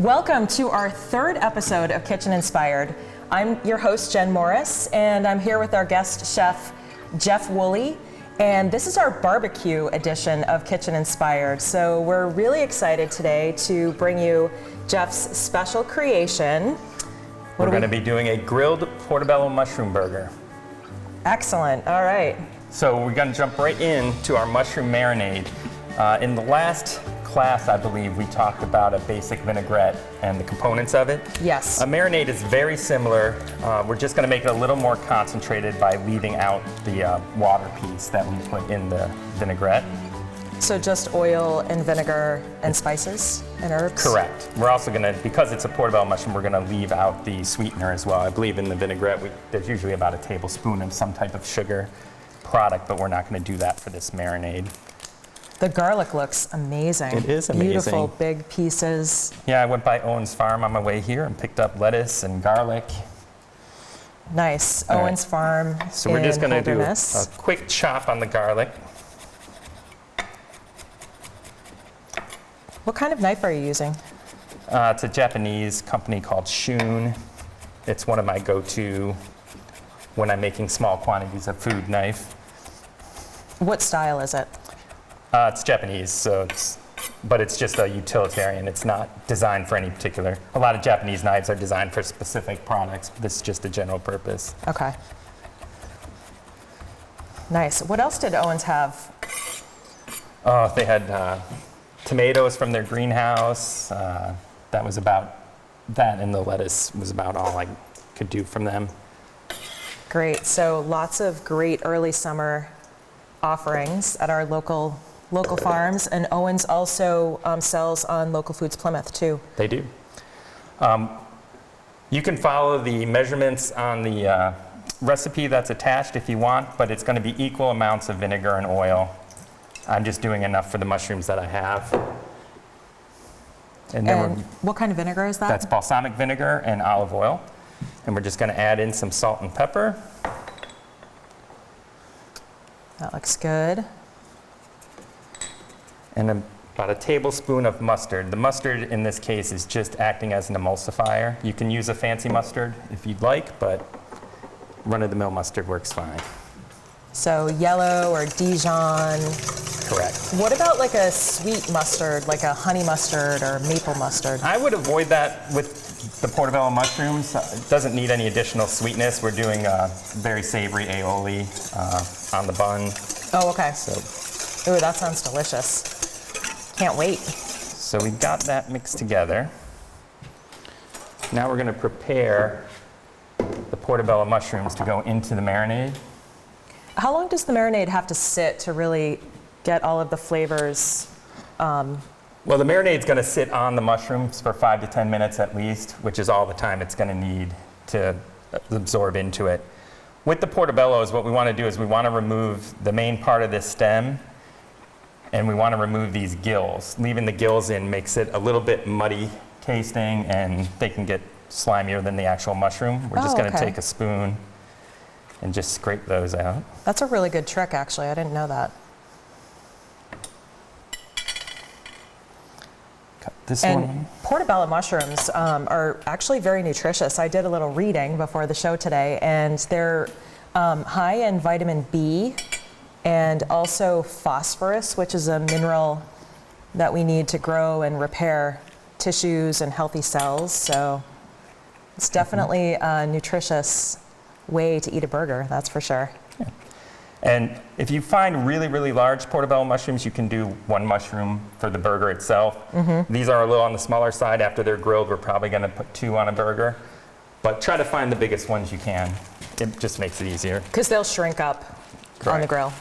Welcome to our third episode of Kitchen Inspired. I'm your host, Jen Morris, and I'm here with our guest chef, Jeff Woolley. And this is our barbecue edition of Kitchen Inspired. So we're really excited today to bring you Jeff's special creation. We're going to be doing a grilled portobello mushroom burger. Excellent, all right. So we're going to jump right into our mushroom marinade. In the last class, I believe, we talked about a basic vinaigrette and the components of it. Yes. A marinade is very similar. We're just going to make it a little more concentrated by leaving out the water piece that we put in the vinaigrette. So just oil and vinegar and spices and herbs? Correct. We're also going to, because it's a portobello mushroom, we're going to leave out the sweetener as well. I believe in the vinaigrette, there's usually about a tablespoon of some type of sugar product, but we're not going to do that for this marinade. The garlic looks amazing. It is amazing. Beautiful big pieces. Yeah, I went by Owen's farm on my way here and picked up lettuce and garlic. Nice. All Owen's farm. So we're just going to do a Holderness. quick chop on the garlic. What kind of knife are you using? It's a Japanese company called Cumin. It's one of my go-to when I'm making small quantities of food knife. What style is it? It's Japanese, but it's just a utilitarian. It's not designed for any particular. A lot of Japanese knives are designed for specific products. This is just a general purpose. Okay. Nice. What else did Owens have? Oh, they had tomatoes from their greenhouse. That was about that, and the lettuce was about all I could do from them. Great. So lots of great early summer offerings at our local farms, and Owens also sells on Local Foods Plymouth too. They do. You can follow the measurements on the recipe that's attached if you want, but it's going to be equal amounts of vinegar and oil. I'm just doing enough for the mushrooms that I have. And what kind of vinegar is that? That's balsamic vinegar and olive oil. And we're just going to add in some salt and pepper. That looks good. And about a tablespoon of mustard. The mustard in this case is just acting as an emulsifier. You can use a fancy mustard if you'd like, but run-of-the-mill mustard works fine. So yellow or Dijon. Correct. What about like a sweet mustard, like a honey mustard or maple mustard? I would avoid that with the portobello mushrooms. It doesn't need any additional sweetness. We're doing very savory aioli on the bun. Oh, okay. So, ooh, that sounds delicious. Can't wait. So we got that mixed together. Now we're going to prepare the portobello mushrooms to go into the marinade. How long does the marinade have to sit to really get all of the flavors? Well, the marinade's going to sit on the mushrooms for 5 to 10 minutes at least, which is all the time it's going to need to absorb into it. With the portobellos, what we want to do is we want to remove the main part of this stem, and we want to remove these gills. Leaving the gills in makes it a little bit muddy tasting, and they can get slimier than the actual mushroom. We're just going to take a spoon and just scrape those out. That's a really good trick, actually. I didn't know that. Cut this And one. portobello mushrooms are actually very nutritious. I did a little reading before the show today, and they're high in vitamin B and also phosphorus, which is a mineral that we need to grow and repair tissues and healthy cells. So it's definitely a nutritious way to eat a burger, that's for sure. Yeah. And if you find really, really large portobello mushrooms, you can do one mushroom for the burger itself. Mm-hmm. These are a little on the smaller side. After they're grilled, we're probably going to put 2 on a burger. But try to find the biggest ones you can. It just makes it easier. Because they'll shrink up on the grill.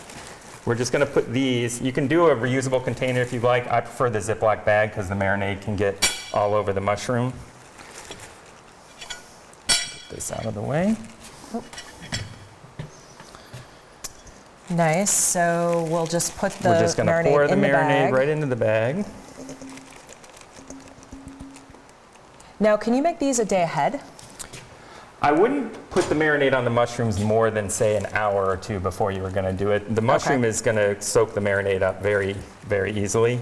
We're just going to put these. You can do a reusable container if you'd like. I prefer the Ziploc bag because the marinade can get all over the mushroom. Get this out of the way. Oh. Nice. So we'll just put the marinade in the bag. We're just going to pour the marinade right into the bag. Now, can you make these a day ahead? I wouldn't put the marinade on the mushrooms more than, say, an hour or 2 before you were going to do it. The mushroom is going to soak the marinade up very, very easily.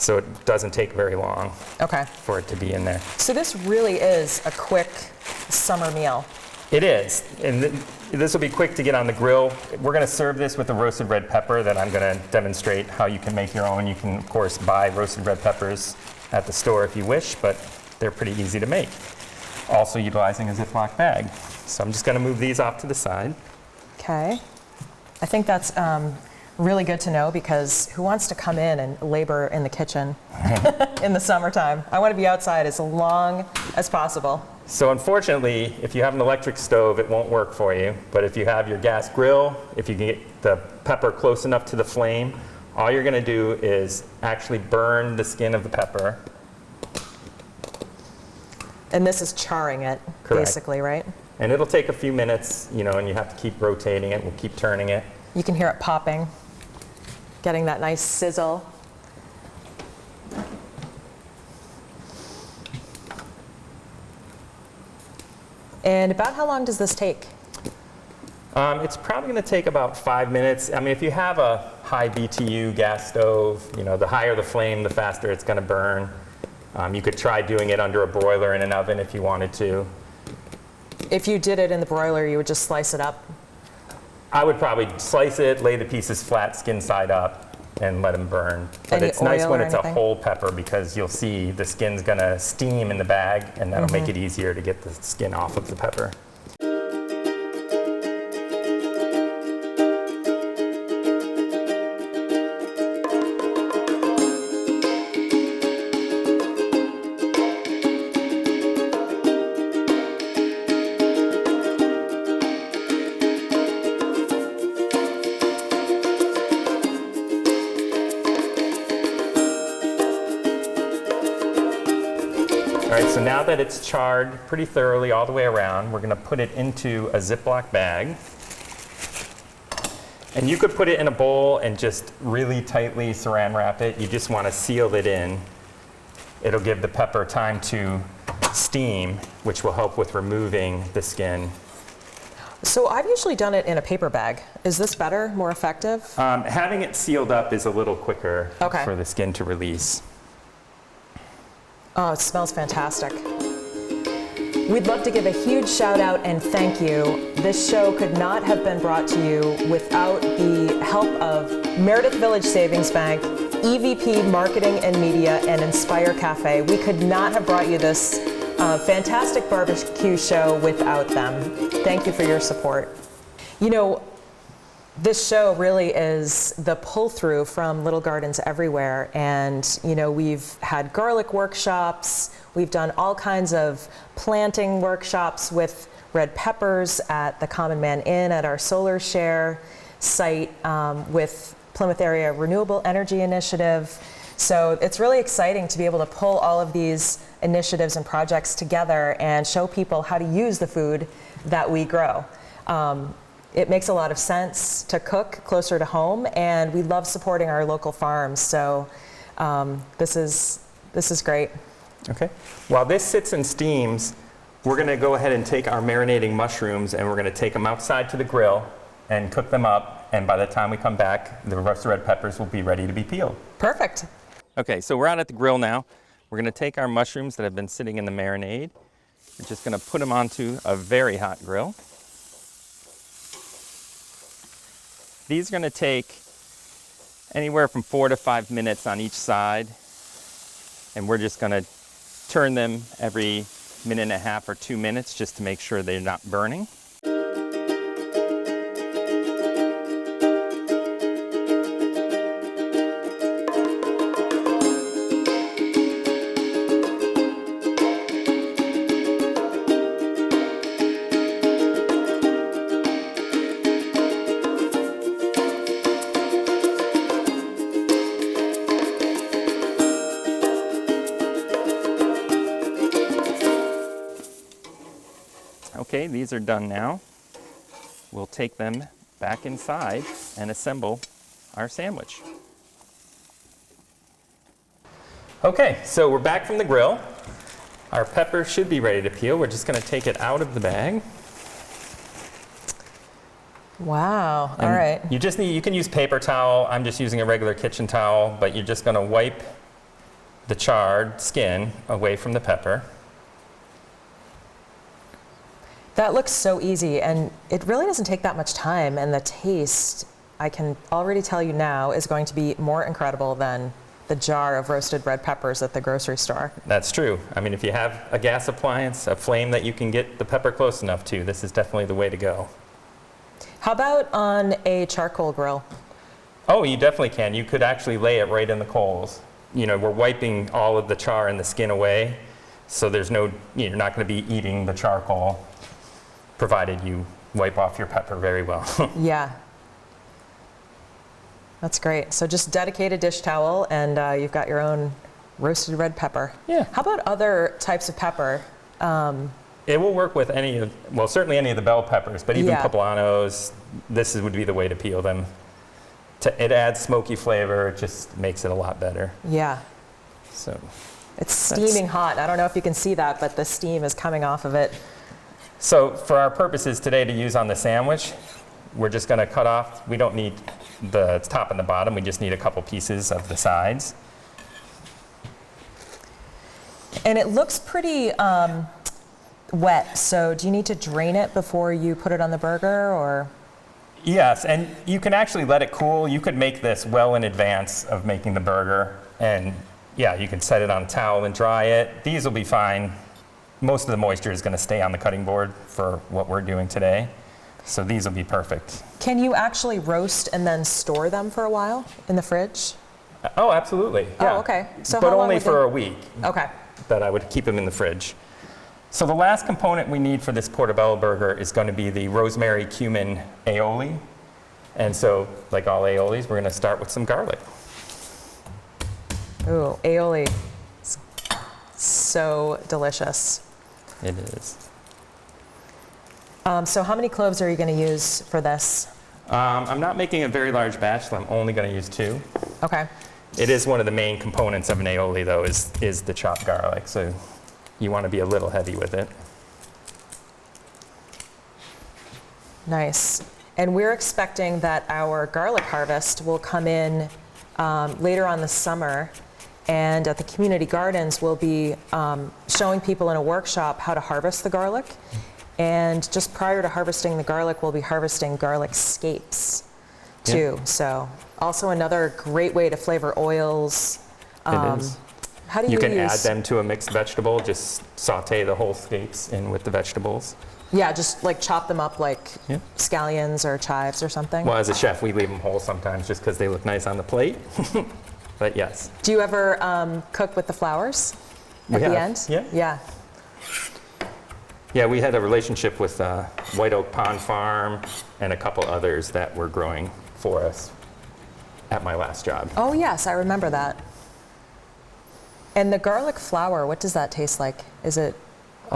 so it doesn't take very long Okay. for it to be in there. So this really is a quick summer meal. It is, and this will be quick to get on the grill. We're going to serve this with a roasted red pepper that I'm going to demonstrate how you can make your own. You can, of course, buy roasted red peppers at the store if you wish, but they're pretty easy to make. Also utilizing a Ziploc bag. So I'm just going to move these off to the side. Okay. I think that's really good to know, because who wants to come in and labor in the kitchen in the summertime? I want to be outside as long as possible. So unfortunately, if you have an electric stove, it won't work for you. But if you have your gas grill, if you can get the pepper close enough to the flame, all you're going to do is actually burn the skin of the pepper. And this is charring it, Correct. basically, right? And it'll take a few minutes, you know, and you have to keep rotating it. We'll keep turning it. You can hear it popping, getting that nice sizzle. And about how long does this take? It's probably going to take about 5 minutes. I mean, if you have a high BTU gas stove, you know, the higher the flame, the faster it's going to burn. You could try doing it under a broiler in an oven if you wanted to. If you did it in the broiler, you would just slice it up? I would probably slice it, lay the pieces flat, skin side up, and let them burn. But Any it's nice oil when or it's anything? a whole pepper, because you'll see the skin's going to steam in the bag, and that'll make it easier to get the skin off of the pepper. All right, so now that it's charred pretty thoroughly all the way around, we're going to put it into a Ziploc bag. And you could put it in a bowl and just really tightly saran wrap it. You just want to seal it in. It'll give the pepper time to steam, which will help with removing the skin. So I've usually done it in a paper bag. Is this better, more effective? Having it sealed up is a little quicker Okay. for the skin to release. Oh, it smells fantastic. We'd love to give a huge shout out and thank you. This show could not have been brought to you without the help of Meredith Village Savings Bank, EVP Marketing and Media, and Inspire Cafe. We could not have brought you this fantastic barbecue show without them. Thank you for your support. You know, this show really is the pull-through from Little Gardens Everywhere, and you know, we've had garlic workshops, we've done all kinds of planting workshops with red peppers at the Common Man Inn at our Solar Share site, with Plymouth Area Renewable Energy Initiative. So it's really exciting to be able to pull all of these initiatives and projects together and show people how to use the food that we grow. It makes a lot of sense to cook closer to home, and we love supporting our local farms. So this is great. Okay. While this sits and steams, we're going to go ahead and take our marinating mushrooms, and we're going to take them outside to the grill and cook them up. And by the time we come back, the roasted red peppers will be ready to be peeled. Perfect. Okay, so we're out at the grill now. We're going to take our mushrooms that have been sitting in the marinade. We're just going to put them onto a very hot grill. These are going to take anywhere from 4 to 5 minutes on each side. And we're just going to turn them every minute and a half or 2 minutes just to make sure they're not burning. Okay, these are done now. We'll take them back inside and assemble our sandwich. Okay, so we're back from the grill. Our pepper should be ready to peel. We're just going to take it out of the bag. Wow. And all right. you can use paper towel. I'm just using a regular kitchen towel, but you're just going to wipe the charred skin away from the pepper. That looks so easy, and it really doesn't take that much time, and the taste, I can already tell you now, is going to be more incredible than the jar of roasted red peppers at the grocery store. That's true. I mean, if you have a gas appliance, a flame that you can get the pepper close enough to, this is definitely the way to go. How about on a charcoal grill? Oh, you definitely can. You could actually lay it right in the coals. You know, we're wiping all of the char and the skin away, so there's no, you're not going to be eating the charcoal, provided you wipe off your pepper very well. Yeah. That's great. So just dedicate a dish towel and you've got your own roasted red pepper. Yeah. How about other types of pepper? It will work with any of, well, certainly any of the bell peppers, but even Yeah. poblanos, would be the way to peel them. It adds smoky flavor, it just makes it a lot better. Yeah. So It's steaming hot. I don't know if you can see that, but the steam is coming off of it. So for our purposes today to use on the sandwich, we're just going to cut off, we don't need the top and the bottom, we just need a couple pieces of the sides. And it looks pretty wet, so do you need to drain it before you put it on the burger, or? Yes, and you can actually let it cool. You could make this well in advance of making the burger, and yeah, you can set it on a towel and dry it. These will be fine. Most of the moisture is going to stay on the cutting board for what we're doing today, so these will be perfect. Can you actually roast and then store them for a while in the fridge? Oh, absolutely. Yeah. Oh, okay. So but how long only would for they- a week. Okay. That I would keep them in the fridge. So the last component we need for this portobello burger is going to be the rosemary cumin aioli. And so, like all aiolis, we're going to start with some garlic. Ooh, aioli. It's so delicious. It is. So how many cloves are you going to use for this? I'm not making a very large batch, so I'm only going to use 2. Okay. It is one of the main components of an aioli, though, is the chopped garlic. So you want to be a little heavy with it. Nice. And we're expecting that our garlic harvest will come in later on this summer. And at the community gardens, we'll be showing people in a workshop how to harvest the garlic. And just prior to harvesting the garlic, we'll be harvesting garlic scapes too. Yeah. So also another great way to flavor oils. It is. How do you You can use? add them to a mixed vegetable. Just saute the whole scapes in with the vegetables. Yeah, just like chop them up like Yeah. scallions or chives or something. Well, as a chef, we leave them whole sometimes just because they look nice on the plate. But yes. Do you ever cook with the flowers We at the have. end? Yeah. Yeah. Yeah, we had a relationship with White Oak Pond Farm and a couple others that were growing for us at my last job. Oh yes, I remember that. And the garlic flour, what does that taste like? Is it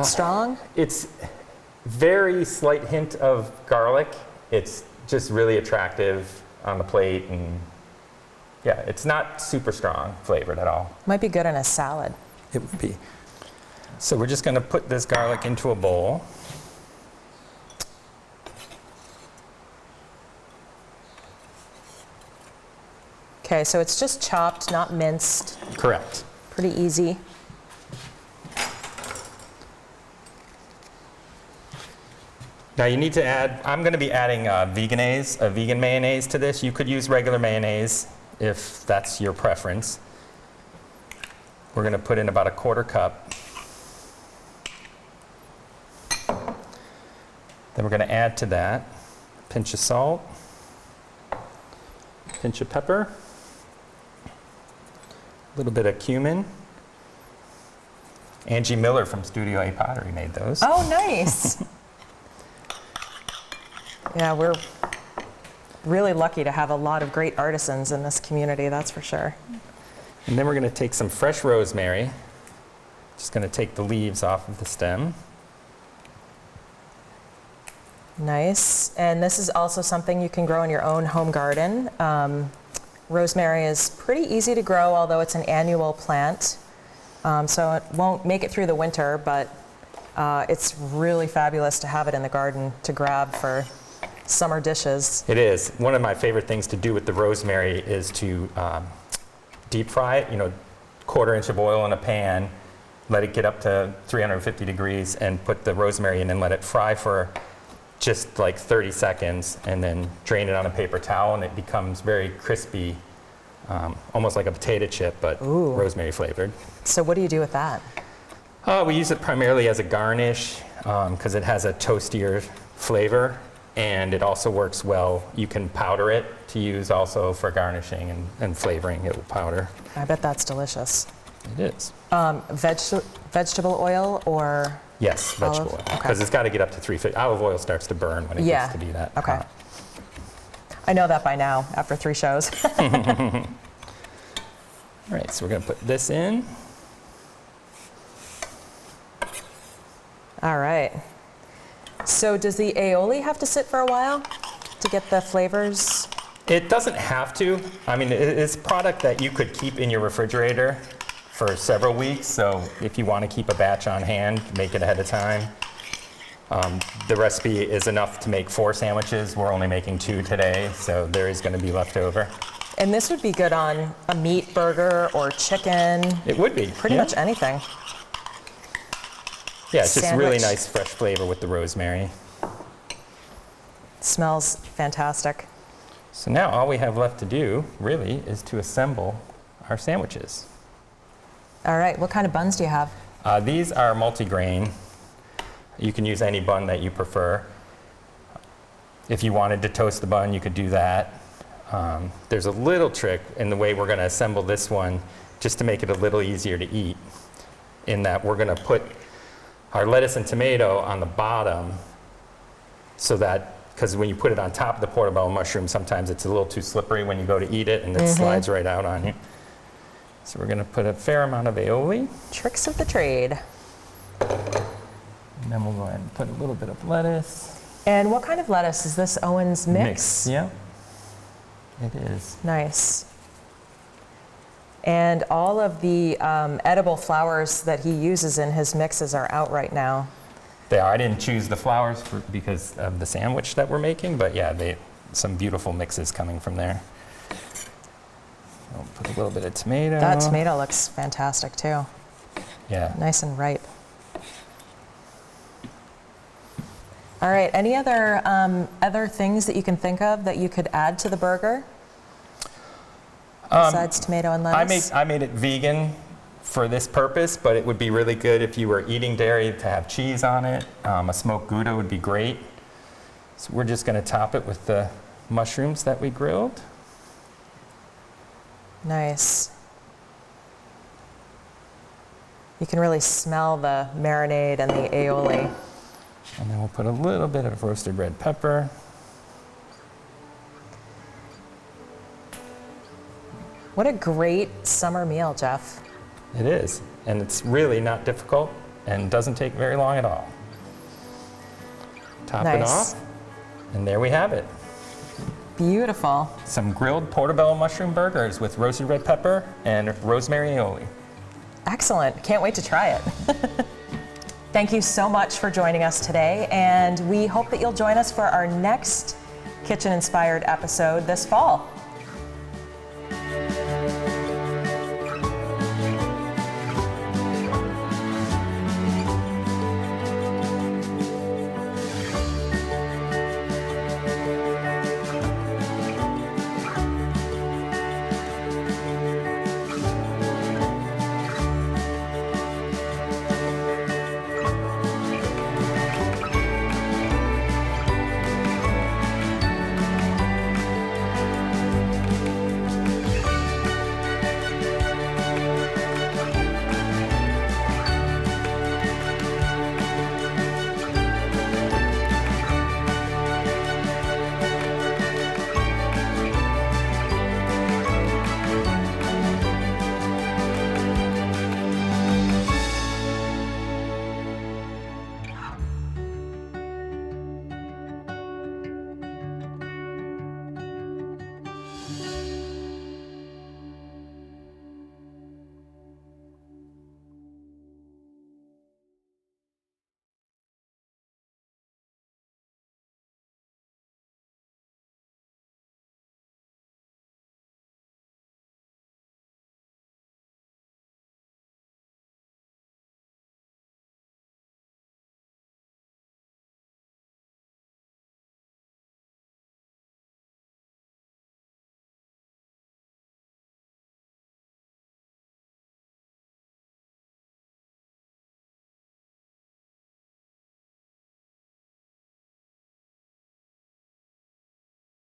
strong? It's very slight hint of garlic. It's just really attractive on the plate, and yeah, it's not super strong flavored at all. Might be good in a salad. It would be. So we're just going to put this garlic into a bowl. Okay, so it's just chopped, not minced. Correct. Pretty easy. Now you need to add, I'm going to be adding vegan mayonnaise to this. You could use regular mayonnaise if that's your preference. We're going to put in about a 1/4 cup. Then we're going to add to that a pinch of salt, a pinch of pepper, a little bit of cumin. Angie Miller from Studio A Pottery made those. Oh, nice. Yeah, we're really lucky to have a lot of great artisans in this community, that's for sure. And then we're going to take some fresh rosemary. Just going to take the leaves off of the stem. Nice. And this is also something you can grow in your own home garden. Rosemary is pretty easy to grow, although it's an annual plant. So it won't make it through the winter, but it's really fabulous to have it in the garden to grab for summer dishes. It is. One of my favorite things to do with the rosemary is to deep fry it, 1/4 inch of oil in a pan, let it get up to 350 degrees, and put the rosemary in and let it fry for just like 30 seconds, and then drain it on a paper towel, and it becomes very crispy, almost like a potato chip, but rosemary flavored. So what do you do with that? We use it primarily as a garnish because it has a toastier flavor, and it also works well. You can powder it to use also for garnishing and flavoring. It will powder. I bet that's delicious. It is. Vegetable oil or? Yes, vegetable oil. Okay. Because it's got to get up to 350. Olive oil starts to burn when it gets to be that Okay. hot. I know that by now after 3 shows. All right, so we're going to put this in. All right. So does the aioli have to sit for a while to get the flavors? It doesn't have to. I mean, it's a product that you could keep in your refrigerator for several weeks. So if you want to keep a batch on hand, make it ahead of time. The recipe is enough to make 4 sandwiches. We're only making 2 today, so there is going to be left over. And this would be good on a meat burger or chicken. It would be. Pretty much anything. Yeah, it's just really Sandwich. nice fresh flavor with the rosemary. Smells fantastic. So now all we have left to do, really, is to assemble our sandwiches. All right, what kind of buns do you have? These are multigrain. You can use any bun that you prefer. If you wanted to toast the bun, you could do that. There's a little trick in the way we're going to assemble this one, just to make it a little easier to eat, in that we're going to put our lettuce and tomato on the bottom, so that, because when you put it on top of the portobello mushroom, sometimes it's a little too slippery when you go to eat it, and it slides right out on you. So we're going to put a fair amount of aioli. Tricks of the trade. And then we'll go ahead and put a little bit of lettuce. And what kind of lettuce is this? Owen's Mix? Yeah, it is. Nice. And all of the edible flowers that he uses in his mixes are out right now. They are. I didn't choose the flowers because of the sandwich that we're making, but yeah, some beautiful mixes coming from there. I'll put a little bit of tomato. That tomato looks fantastic too. Yeah. Nice and ripe. All right, any other things that you can think of that you could add to the burger? Besides tomato and lettuce? I made it vegan for this purpose, but it would be really good if you were eating dairy to have cheese on it. A smoked Gouda would be great. So we're just going to top it with the mushrooms that we grilled. Nice. You can really smell the marinade and the aioli. And then we'll put a little bit of roasted red pepper. What a great summer meal, Jeff. It is, and it's really not difficult and doesn't take very long at all. Top it Nice. off, and there we have it. Beautiful. Some grilled portobello mushroom burgers with roasted red pepper and rosemary aioli. Excellent. Can't wait to try it. Thank you so much for joining us today, and we hope that you'll join us for our next kitchen-inspired episode this fall.